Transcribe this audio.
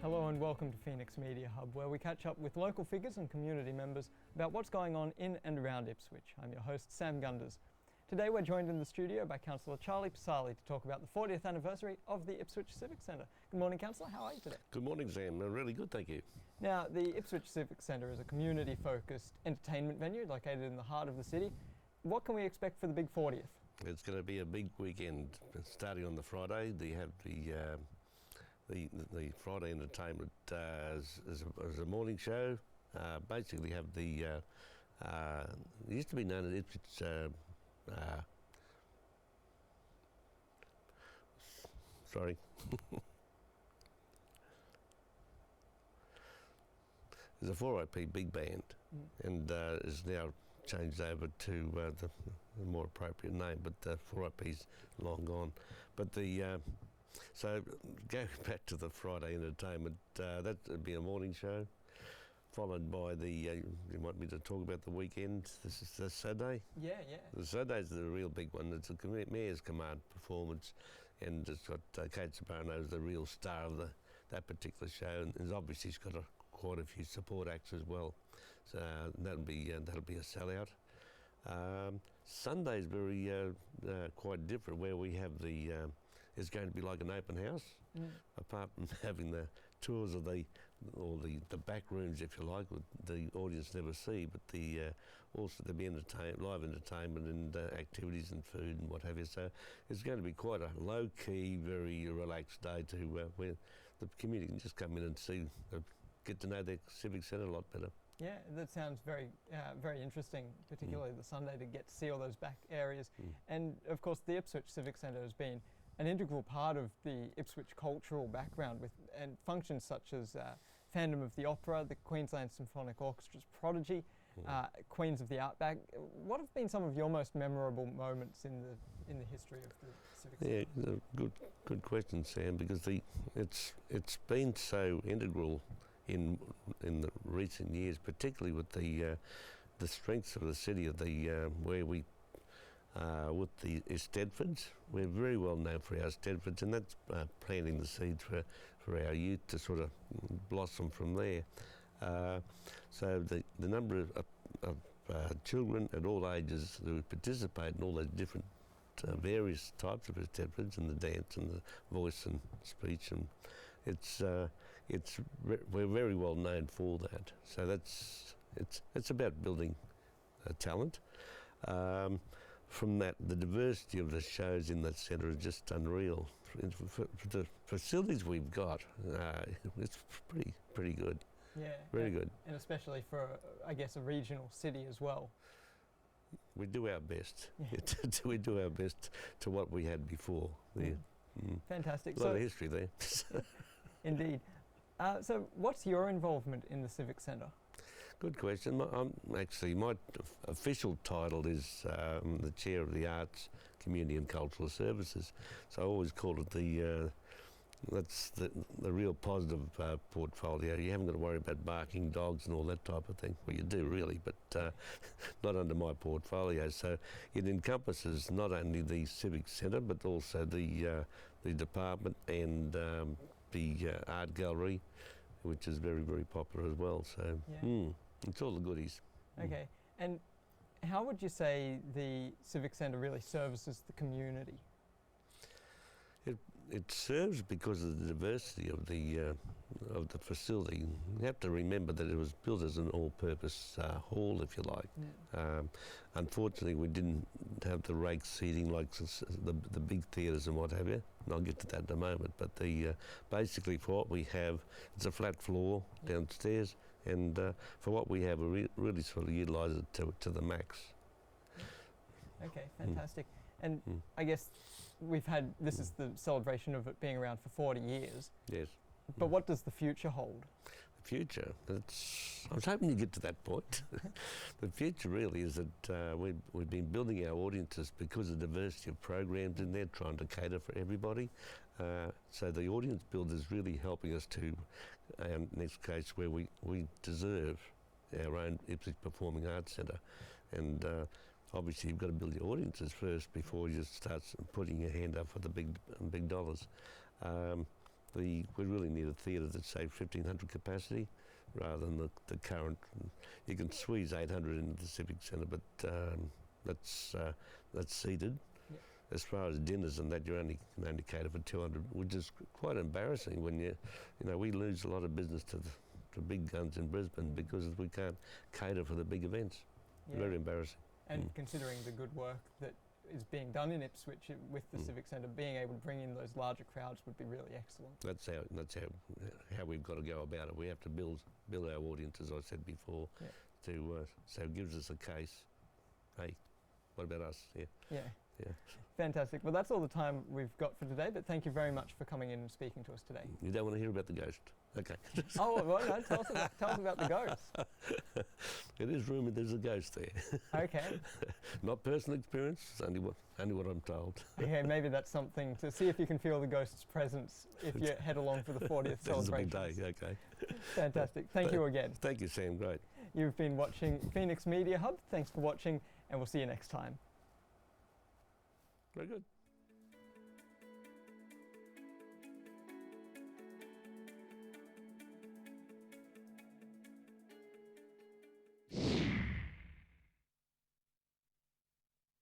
Hello and welcome to Phoenix Media Hub, where we catch up with local figures and community members about what's going on in and around Ipswich. I'm your host, Sam Gunders. Today we're joined in the studio by Councillor Charlie Pisasale to talk about the 40th anniversary of the Ipswich Civic Centre. Good morning, Councillor. How are you today? Good morning, Sam. Really good, thank you. Now, the Ipswich Civic Centre is a community-focused entertainment venue located in the heart of the city. What can we expect for the big 40th? It's going to be a big weekend, starting on the Friday. They have the Friday entertainment as a morning show. Basically have the, it used to be known as Ipswich, sorry. There's a 4IP big band and is now changed over to the more appropriate name, but 4IP's long gone. But so going back to the Friday entertainment, that would be a morning show, followed by the, you want me to talk about the weekend, this is the Saturday? Yeah. The Saturday's the real big one. It's a Mayor's Command performance, and it's got Kate Soprano as the real star of that particular show, and obviously she's got quite a few support acts as well. So that'll be a sellout. Sunday's very quite different, where we have it's going to be like an open house, apart from having the tours of the back rooms, if you like, with the audience never see, but also there'll be live entertainment and activities and food and what have you. So it's going to be quite a low-key, very relaxed day where the community can just come in and get to know their Civic Centre a lot better. Yeah, that sounds very interesting, particularly the Sunday, to get to see all those back areas. And of course the Ipswich Civic Centre has been an integral part of the Ipswich cultural background and functions such as Fandom of the Opera, the Queensland Symphonic Orchestra's Prodigy, Queens of the Outback. What have been some of your most memorable moments in the history of the Civic Centre? Yeah, good question, Sam, because it's been so integral in the recent years, particularly with the strengths of the city of where we with the Stedfords. We're very well known for our Stedfords, and that's planting the seeds for our youth to sort of blossom from there. So the number of children at all ages who participate in all those different various types of Stedfords, and the dance and the voice and speech, and we're very well known for that. So it's about building talent. From that, the diversity of the shows in that centre is just unreal. For the facilities we've got, it's pretty good. Yeah, very good. And especially for, I guess, a regional city as well. We do our best. We do our best to what we had before. Fantastic. A lot of history there. Indeed. So what's your involvement in the Civic Centre? Good question. My official title is the Chair of the Arts, Community and Cultural Services. So I always call it that's the real positive portfolio. You haven't got to worry about barking dogs and all that type of thing. Well, you do really, but not under my portfolio. So it encompasses not only the Civic Centre, but also the department and the art gallery, which is very, very popular as well. So it's all the goodies. Okay. And how would you say the Civic Centre really services the community? It serves because of the diversity of the facility. You have to remember that it was built as an all-purpose hall, if you like. Unfortunately, we didn't have the rake seating like the big theatres and what have you. And I'll get to that in a moment. But basically, for what we have, it's a flat floor downstairs, and for what we have, we really sort of utilise it to the max. Okay, fantastic. And I guess this is the celebration of it being around for 40 years. Yes. But what does the future hold? The future, I was hoping to get to that point. The future really is that we've been building our audiences because of the diversity of programs in there, trying to cater for everybody. So the audience build is really helping us to, next case, where we deserve our own Ipswich Performing Arts Centre. And obviously you've got to build your audiences first before you start putting your hand up for the big dollars. we really need a theatre that's say 1,500 capacity, rather than the current. You can squeeze 800 into the Civic Centre, but that's seated. Yep. As far as dinners and that, you can only cater for 200, which is quite embarrassing when we lose a lot of business to big guns in Brisbane because we can't cater for the big events. Yeah. Very embarrassing. And considering the good work that is being done in Ipswich with the Civic Centre, being able to bring in those larger crowds would be really excellent. That's how we've got to go about it. We have to build our audience, as I said before, so it gives us a case. Hey, what about us? Yeah. Fantastic. Well, that's all the time we've got for today, but thank you very much for coming in and speaking to us today. You don't want to hear about the ghost? Okay. Oh, well, no, tell us about the ghost. It is rumoured there's a ghost there. Okay. Not personal experience, it's only what I'm told. Okay, maybe that's something to see if you can feel the ghost's presence if you head along for the 40th celebration. That's a big day, okay. Fantastic. Thank you again. Thank you, Sam. Great. You've been watching Phoenix Media Hub. Thanks for watching, and we'll see you next time. Very good.